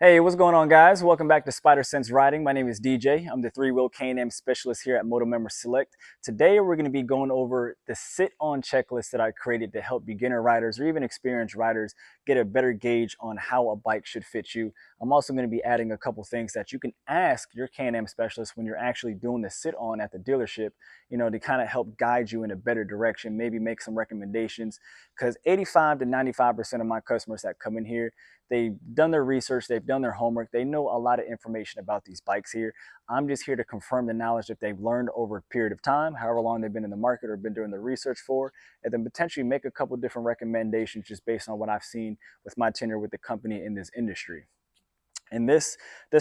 Hey, what's going on, guys? Welcome back to Spyder Sense Riding. My name is DJ. I'm the three-wheel Can-Am specialist here at Motomember Select. Today, we're going to be going over the sit-on checklist that I created to help beginner riders or even experienced riders get a better gauge on how a bike should fit you. I'm also going to be adding a couple things that you can ask your Can-Am specialist when you're actually doing the sit-on at the dealership, to kind of help guide you in a better direction, maybe make some recommendations, because 85 to 95% of my customers that come in here, they've done their research, they've done their homework, they know a lot of information about these bikes here. I'm just here to confirm the knowledge that they've learned over a period of time, however long they've been in the market or been doing the research for, and then potentially make a couple different recommendations just based on what I've seen with my tenure with the company in this industry. And this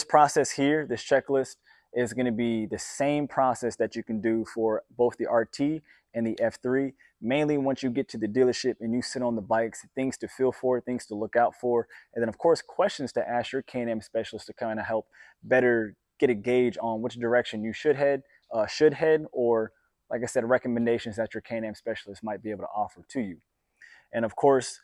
process here, this checklist, is going to be the same process that you can do for both the RT and the F3. Mainly once you get to the dealership and you sit on the bikes, things to feel for, things to look out for, and then of course questions to ask your Can-Am specialist to kind of help better get a gauge on which direction you should head, or like I said, recommendations that your Can-Am specialist might be able to offer to you. And of course,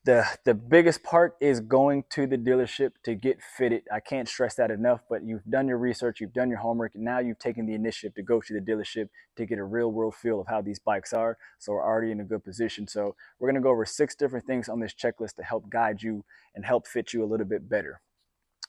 the biggest part is going to the dealership to get fitted. I can't stress that enough, but you've done your research, you've done your homework, and now you've taken the initiative to go to the dealership to get a real world feel of how these bikes are. So we're already in a good position. So we're going to go over 6 different things on this checklist to help guide you and help fit you a little bit better.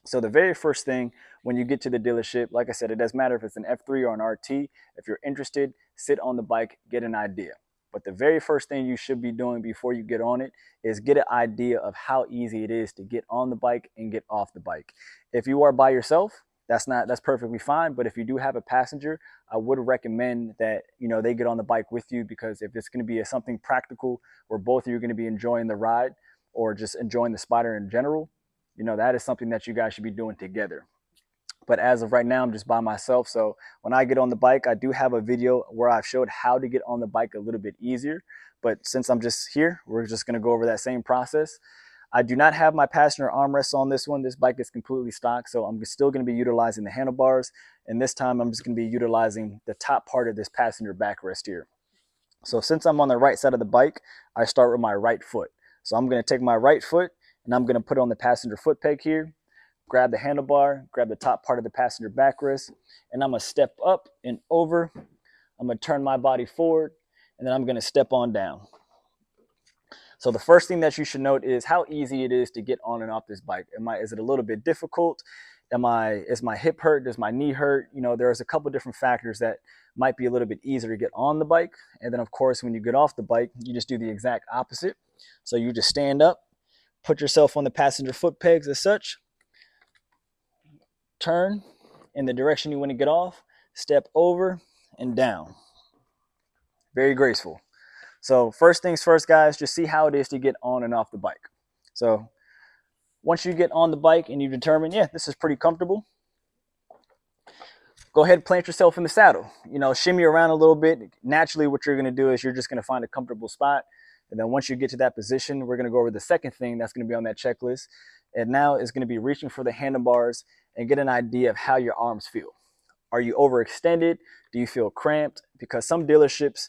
So the very first thing when you get to the dealership, like I said, it doesn't matter if it's an F3 or an RT. If you're interested, sit on the bike, get an idea. But the very first thing you should be doing before you get on it is get an idea of how easy it is to get on the bike and get off the bike. If you are by yourself, that's perfectly fine. But if you do have a passenger, I would recommend that they get on the bike with you, because if it's going to be something practical where both of you are going to be enjoying the ride or just enjoying the Spyder in general, that is something that you guys should be doing together. But as of right now, I'm just by myself. So when I get on the bike, I do have a video where I've showed how to get on the bike a little bit easier. But since I'm just here, we're just going to go over that same process. I do not have my passenger armrests on this one. This bike is completely stock, so I'm still going to be utilizing the handlebars. And this time I'm just going to be utilizing the top part of this passenger backrest here. So since I'm on the right side of the bike, I start with my right foot. So I'm going to take my right foot and I'm going to put it on the passenger foot peg here. Grab the handlebar, grab the top part of the passenger backrest, and I'm going to step up and over. I'm going to turn my body forward, and then I'm going to step on down. So the first thing that you should note is how easy it is to get on and off this bike. Is it a little bit difficult? Is my hip hurt? Does my knee hurt? There's a couple different factors that might be a little bit easier to get on the bike. And then of course, when you get off the bike, you just do the exact opposite. So you just stand up, put yourself on the passenger foot pegs as such, turn in the direction you want to get off, step over and down. Very graceful. So first things first, guys, just see how it is to get on and off the bike. So once you get on the bike and you determine, yeah, this is pretty comfortable, go ahead and plant yourself in the saddle. Shimmy around a little bit. Naturally, what you're going to do is you're just going to find a comfortable spot. And then once you get to that position, we're going to go over the second thing that's going to be on that checklist. And now is going to be reaching for the handlebars and get an idea of how your arms feel. Are you overextended? Do you feel cramped? Because some dealerships,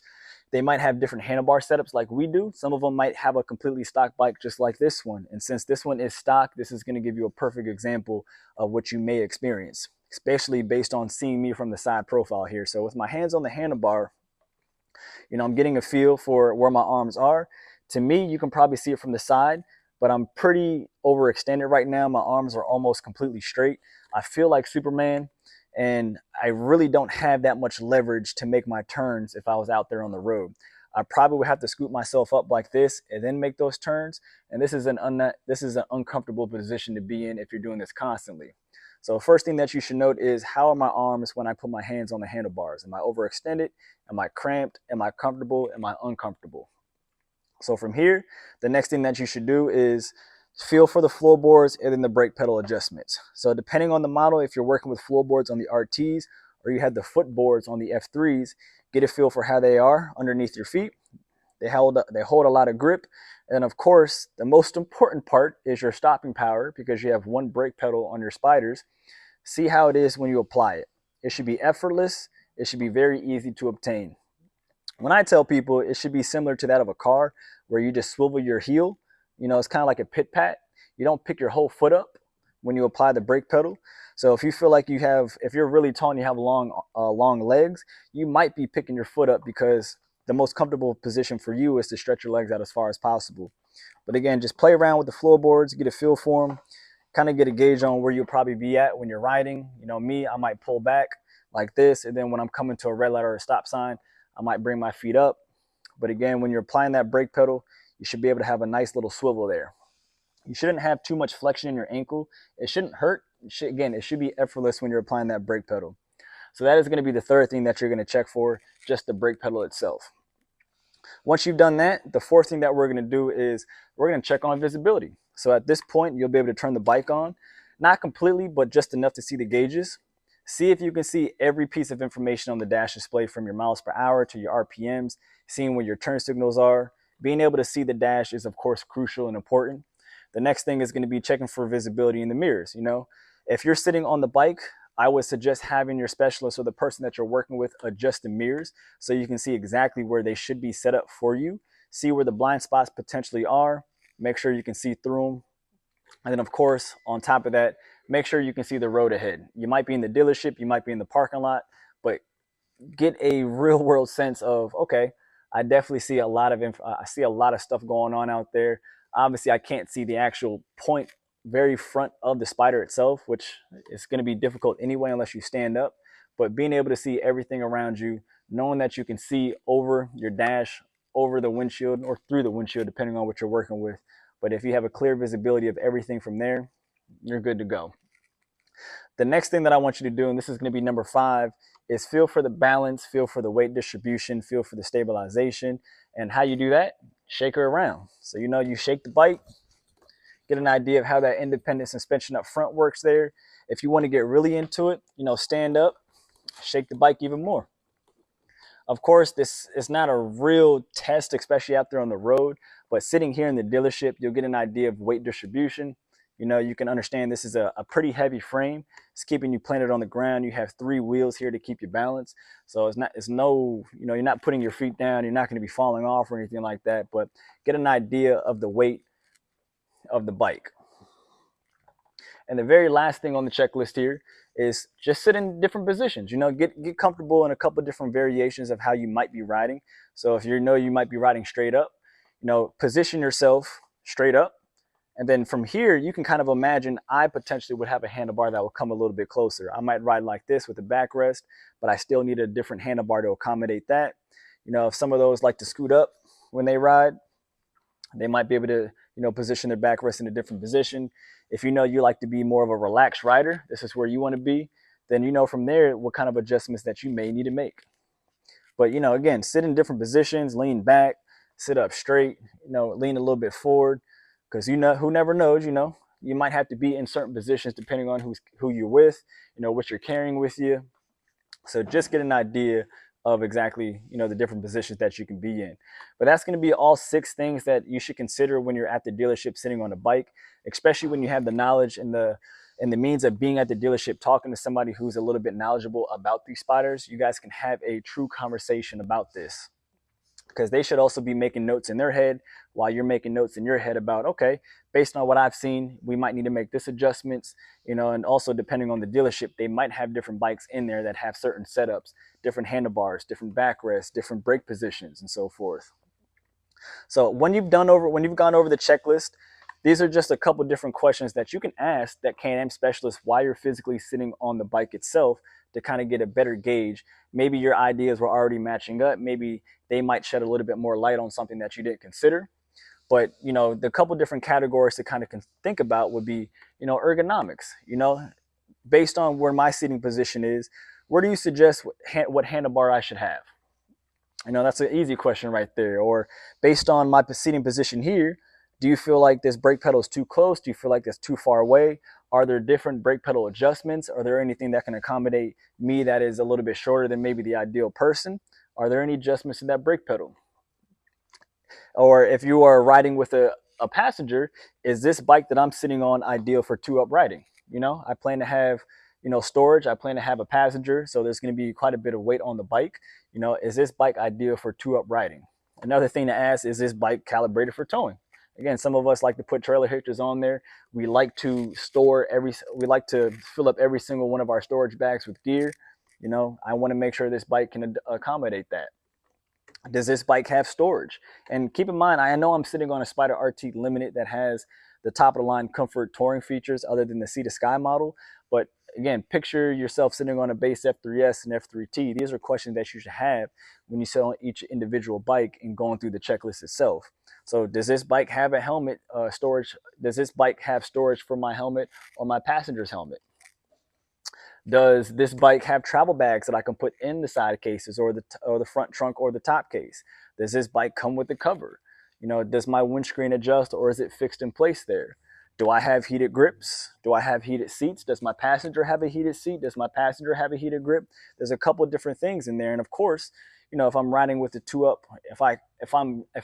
they might have different handlebar setups like we do. Some of them might have a completely stock bike just like this one. And since this one is stock, this is going to give you a perfect example of what you may experience, especially based on seeing me from the side profile here. So with my hands on the handlebar, I'm getting a feel for where my arms are. To me, you can probably see it from the side, but I'm pretty overextended right now. My arms are almost completely straight. I feel like Superman, and I really don't have that much leverage to make my turns if I was out there on the road. I probably would have to scoop myself up like this and then make those turns. And this is an uncomfortable position to be in if you're doing this constantly. So first thing that you should note is, how are my arms when I put my hands on the handlebars? Am I overextended? Am I cramped? Am I comfortable? Am I uncomfortable? So from here, the next thing that you should do is feel for the floorboards and then the brake pedal adjustments. So depending on the model, if you're working with floorboards on the RTs or you have the footboards on the F3s, get a feel for how they are underneath your feet. They hold a lot of grip. And of course, the most important part is your stopping power, because you have one brake pedal on your Spyders. See how it is when you apply it. It should be effortless. It should be very easy to obtain. When I tell people, it should be similar to that of a car, where you just swivel your heel. It's kind of like a pit pat. You don't pick your whole foot up. when you apply the brake pedal. So if you feel like if you're really tall and you have long legs, you might be picking your foot up because the most comfortable position for you is to stretch your legs out as far as possible. But again, just play around with the floorboards, get a feel for them, kind of get a gauge on where you'll probably be at when you're riding. You know, me, I might pull back like this, and then when I'm coming to a red light or a stop sign, I might bring my feet up. But again, when you're applying that brake pedal, you should be able to have a nice little swivel there. You shouldn't have too much flexion in your ankle. It shouldn't hurt. Again, it should be effortless when you're applying that brake pedal. So that is going to be the third thing that you're going to check for, just the brake pedal itself. Once you've done that, the fourth thing that we're going to do is we're going to check on visibility. So at this point, you'll be able to turn the bike on, not completely, but just enough to see the gauges. See if you can see every piece of information on the dash display, from your miles per hour to your RPMs, seeing where your turn signals are. Being able to see the dash is, of course, crucial and important. The next thing is going to be checking for visibility in the mirrors. You know, if you're sitting on the bike, I would suggest having your specialist or the person that you're working with adjust the mirrors so you can see exactly where they should be set up for you. See where the blind spots potentially are. Make sure you can see through them. And then, of course, on top of that, make sure you can see the road ahead. You might be in the dealership, you might be in the parking lot, but get a real world sense of, okay, I definitely see a lot of stuff going on out there. Obviously, I can't see the actual point very front of the Spyder itself, which is going to be difficult anyway unless you stand up. But being able to see everything around you, knowing that you can see over your dash, over the windshield, or through the windshield, depending on what you're working with. But if you have a clear visibility of everything from there, you're good to go. The next thing that I want you to do, and this is going to be number 5, is feel for the balance, feel for the weight distribution, feel for the stabilization. And how you do that? Shake her around. So, you know, you shake the bike, get an idea of how that independent suspension up front works there. If you want to get really into it, you know, stand up, shake the bike even more. Of course, this is not a real test, especially out there on the road, but sitting here in the dealership, you'll get an idea of weight distribution. You know, you can understand this is a pretty heavy frame. It's keeping you planted on the ground. You have 3 wheels here to keep you balanced. So you're not putting your feet down. You're not going to be falling off or anything like that, but get an idea of the weight of the bike. And the very last thing on the checklist here is just sit in different positions. You know, get comfortable in a couple of different variations of how you might be riding. So if you know you might be riding straight up, you know, position yourself straight up. And then from here, you can kind of imagine I potentially would have a handlebar that will come a little bit closer. I might ride like this with a backrest, but I still need a different handlebar to accommodate that. You know, if some of those like to scoot up when they ride, they might be able to, you know, position their backrest in a different position. If you know you like to be more of a relaxed rider, this is where you want to be, then you know from there what kind of adjustments that you may need to make. But, you know, again, sit in different positions, lean back, sit up straight, you know, lean a little bit forward, because you know, who never knows, you know, you might have to be in certain positions depending on who you're with, you know, what you're carrying with you. So just get an idea of exactly, you know, the different positions that you can be in. But that's going to be all 6 things that you should consider when you're at the dealership sitting on a bike, especially when you have the knowledge and the means of being at the dealership, talking to somebody who's a little bit knowledgeable about these Spyders. You guys can have a true conversation about this, because they should also be making notes in their head while you're making notes in your head about, okay, based on what I've seen, we might need to make this adjustments, you know. And also depending on the dealership, they might have different bikes in there that have certain setups, different handlebars, different backrests, different brake positions, and so forth. So when you've gone over the checklist, these are just a couple different questions that you can ask that Can-Am specialist while you're physically sitting on the bike itself, to kind of get a better gauge. Maybe your ideas were already matching up. Maybe they might shed a little bit more light on something that you didn't consider. But, you know, the couple different categories to kind of think about would be, you know, ergonomics. You know, based on where my seating position is, where do you suggest what handlebar I should have? You know, that's an easy question right there. Or based on my seating position here, do you feel like this brake pedal is too close? Do you feel like it's too far away? Are there different brake pedal adjustments? Are there anything that can accommodate me that is a little bit shorter than maybe the ideal person? Are there any adjustments in that brake pedal? Or if you are riding with a passenger, is this bike that I'm sitting on ideal for 2-up riding? You know, I plan to have, you know, storage. I plan to have a passenger, so there's going to be quite a bit of weight on the bike. You know, is this bike ideal for 2-up riding? Another thing to ask, is this bike calibrated for towing? Again, some of us like to put trailer hitches on there. We like to we like to fill up every single one of our storage bags with gear. You know, I want to make sure this bike can accommodate that. Does this bike have storage? And keep in mind, I know I'm sitting on a Spyder RT Limited that has the top of the line comfort touring features other than the Sea to Sky model. But again, picture yourself sitting on a base F3S and F3T. These are questions that you should have when you sit on each individual bike and going through the checklist itself. So does this bike have a helmet storage? Does this bike have storage for my helmet or my passenger's helmet? Does this bike have travel bags that I can put in the side cases or the front trunk or the top case? Does this bike come with the cover? You know, does my windscreen adjust or is it fixed in place there? Do I have heated grips? Do I have heated seats? Does my passenger have a heated seat? Does my passenger have a heated grip? There's a couple of different things in there. And of course, you know, if I'm riding with the two up, if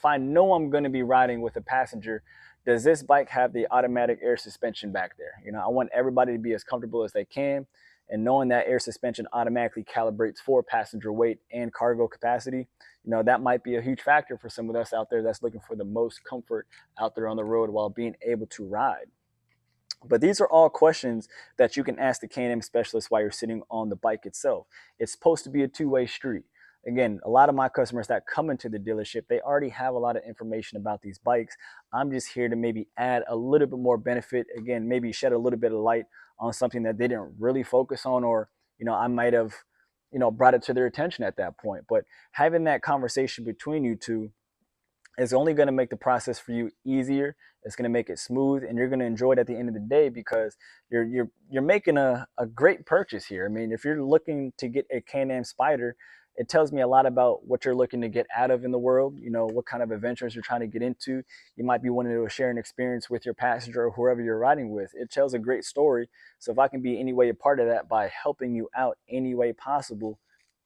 I know I'm going to be riding with a passenger, does this bike have the automatic air suspension back there? You know, I want everybody to be as comfortable as they can. And knowing that air suspension automatically calibrates for passenger weight and cargo capacity, you know, that might be a huge factor for some of us out there that's looking for the most comfort out there on the road while being able to ride. But these are all questions that you can ask the Can-Am specialist while you're sitting on the bike itself. It's supposed to be a two-way street. Again, a lot of my customers that come into the dealership, they already have a lot of information about these bikes. I'm just here to maybe add a little bit more benefit. Again, maybe shed a little bit of light on something that they didn't really focus on, or, you know, I might have, you know, brought it to their attention at that point. But having that conversation between you two is only going to make the process for you easier. It's going to make it smooth, and you're going to enjoy it at the end of the day because you're making a great purchase here. I mean, if you're looking to get a Can-Am Spyder, it tells me a lot about what you're looking to get out of in the world. You know, what kind of adventures you're trying to get into. You might be wanting to share an experience with your passenger or whoever you're riding with. It tells a great story. So if I can be any way a part of that by helping you out any way possible,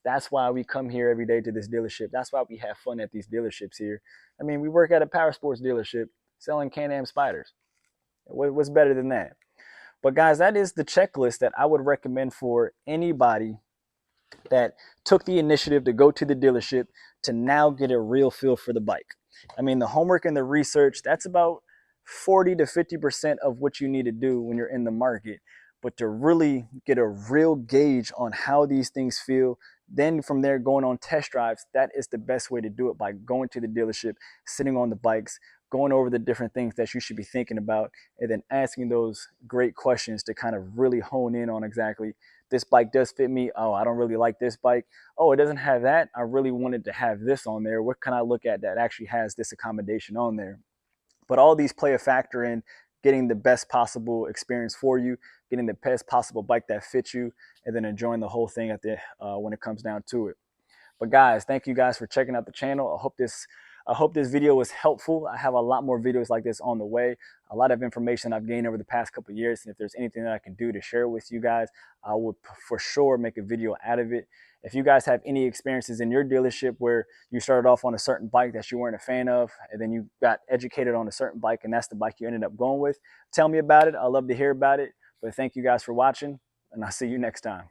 that's why we come here every day to this dealership. That's why we have fun at these dealerships here. I mean, we work at a power sports dealership selling Can-Am Spyders. What's better than that? But guys, that is the checklist that I would recommend for anybody that took the initiative to go to the dealership to now get a real feel for the bike. I mean, the homework and the research, that's about 40 to 50% of what you need to do when you're in the market. But to really get a real gauge on how these things feel, then from there going on test drives, that is the best way to do it, by going to the dealership, sitting on the bikes, going over the different things that you should be thinking about, and then asking those great questions to kind of really hone in on exactly, this bike does fit me. Oh, I don't really like this bike. Oh, it doesn't have that. I really wanted to have this on there. What can I look at that actually has this accommodation on there? But all these play a factor in getting the best possible experience for you, getting the best possible bike that fits you, and then enjoying the whole thing at the when it comes down to it. But guys, thank you guys for checking out the channel. I hope this video was helpful. I have a lot more videos like this on the way. A lot of information I've gained over the past couple of years. And if there's anything that I can do to share with you guys, I would for sure make a video out of it. If you guys have any experiences in your dealership where you started off on a certain bike that you weren't a fan of, and then you got educated on a certain bike and that's the bike you ended up going with, tell me about it. I'd love to hear about it. But thank you guys for watching, and I'll see you next time.